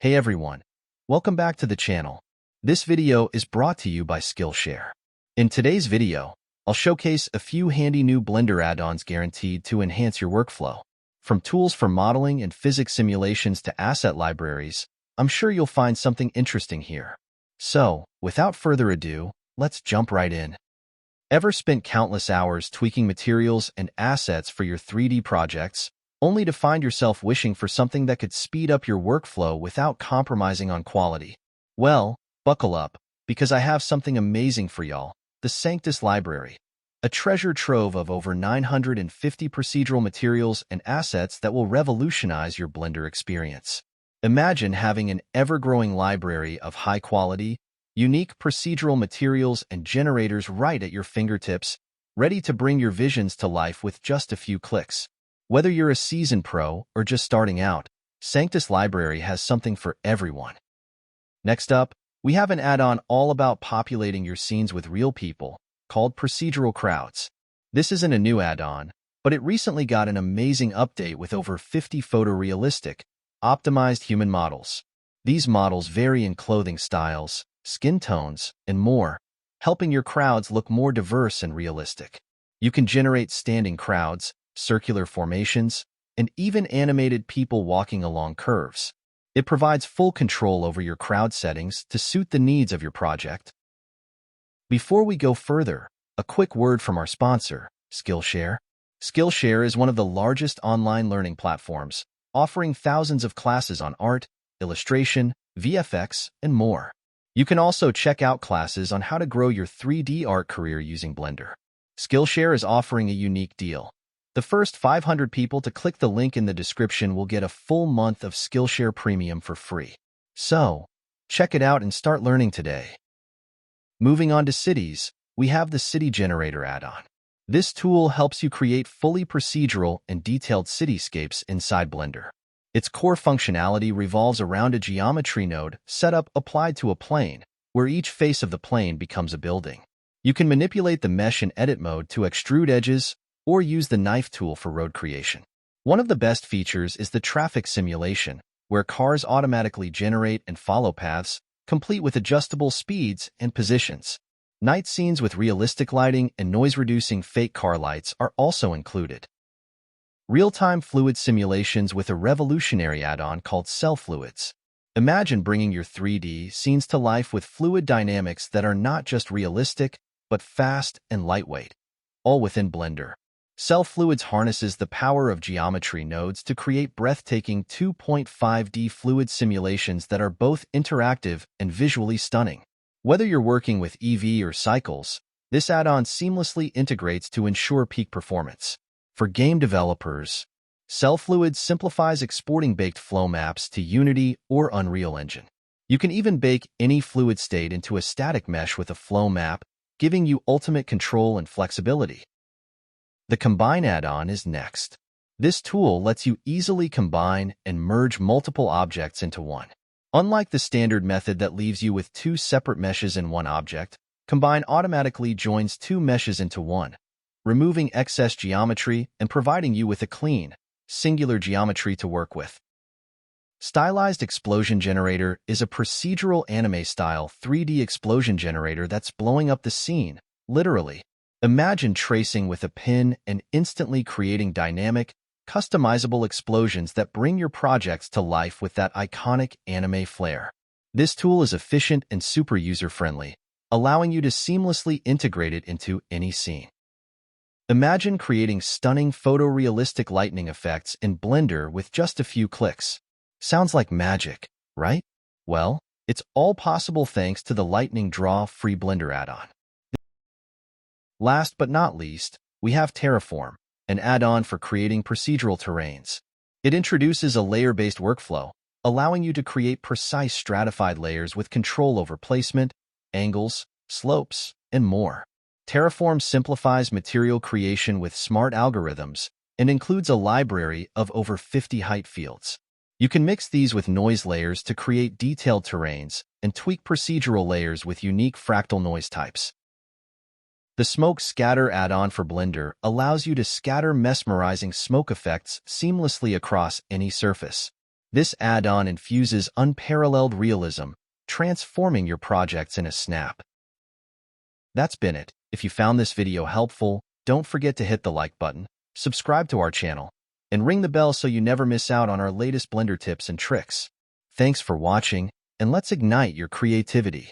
Hey everyone, welcome back to the channel. This video is brought to you by Skillshare. In today's video, I'll showcase a few handy new Blender add-ons guaranteed to enhance your workflow. From tools for modeling and physics simulations to asset libraries, I'm sure you'll find something interesting here. So, without further ado, let's jump right in. Ever spent countless hours tweaking materials and assets for your 3D projects, only to find yourself wishing for something that could speed up your workflow without compromising on quality? Well, buckle up, because I have something amazing for y'all, the Sanctus Library, a treasure trove of over 950 procedural materials and assets that will revolutionize your Blender experience. Imagine having an ever-growing library of high-quality, unique procedural materials and generators right at your fingertips, ready to bring your visions to life with just a few clicks. Whether you're a seasoned pro or just starting out, Sanctus Library has something for everyone. Next up, we have an add-on all about populating your scenes with real people, called Procedural Crowds. This isn't a new add-on, but it recently got an amazing update with over 50 photorealistic, optimized human models. These models vary in clothing styles, skin tones, and more, helping your crowds look more diverse and realistic. You can generate standing crowds, circular formations, and even animated people walking along curves. It provides full control over your crowd settings to suit the needs of your project. Before we go further, a quick word from our sponsor, Skillshare. Skillshare is one of the largest online learning platforms, offering thousands of classes on art, illustration, VFX, and more. You can also check out classes on how to grow your 3D art career using Blender. Skillshare is offering a unique deal. The first 500 people to click the link in the description will get a full month of Skillshare Premium for free. So, check it out and start learning today. Moving on to cities, we have the City Generator add-on. This tool helps you create fully procedural and detailed cityscapes inside Blender. Its core functionality revolves around a geometry node setup applied to a plane, where each face of the plane becomes a building. You can manipulate the mesh in edit mode to extrude edges, or use the knife tool for road creation. One of the best features is the traffic simulation, where cars automatically generate and follow paths, complete with adjustable speeds and positions. Night scenes with realistic lighting and noise-reducing fake car lights are also included. Real-time fluid simulations with a revolutionary add-on called Cell Fluids. Imagine bringing your 3D scenes to life with fluid dynamics that are not just realistic, but fast and lightweight, all within Blender. Cell Fluids harnesses the power of geometry nodes to create breathtaking 2.5D fluid simulations that are both interactive and visually stunning. Whether you're working with EV or cycles, this add-on seamlessly integrates to ensure peak performance. For game developers, Cell Fluids simplifies exporting baked flow maps to Unity or Unreal Engine. You can even bake any fluid state into a static mesh with a flow map, giving you ultimate control and flexibility. The Combine add-on is next. This tool lets you easily combine and merge multiple objects into one. Unlike the standard method that leaves you with two separate meshes in one object, Combine automatically joins two meshes into one, removing excess geometry and providing you with a clean, singular geometry to work with. Stylized Explosion Generator is a procedural anime-style 3D explosion generator that's blowing up the scene, literally. Imagine tracing with a pen and instantly creating dynamic, customizable explosions that bring your projects to life with that iconic anime flair. This tool is efficient and super user-friendly, allowing you to seamlessly integrate it into any scene. Imagine creating stunning photorealistic lightning effects in Blender with just a few clicks. Sounds like magic, right? Well, it's all possible thanks to the Lightning Draw free Blender add-on. Last but not least, we have Terraform, an add-on for creating procedural terrains. It introduces a layer-based workflow, allowing you to create precise stratified layers with control over placement, angles, slopes, and more. Terraform simplifies material creation with smart algorithms and includes a library of over 50 height fields. You can mix these with noise layers to create detailed terrains and tweak procedural layers with unique fractal noise types. The Smoke Scatter add-on for Blender allows you to scatter mesmerizing smoke effects seamlessly across any surface. This add-on infuses unparalleled realism, transforming your projects in a snap. That's been it. If you found this video helpful, don't forget to hit the like button, subscribe to our channel, and ring the bell so you never miss out on our latest Blender tips and tricks. Thanks for watching, and let's ignite your creativity.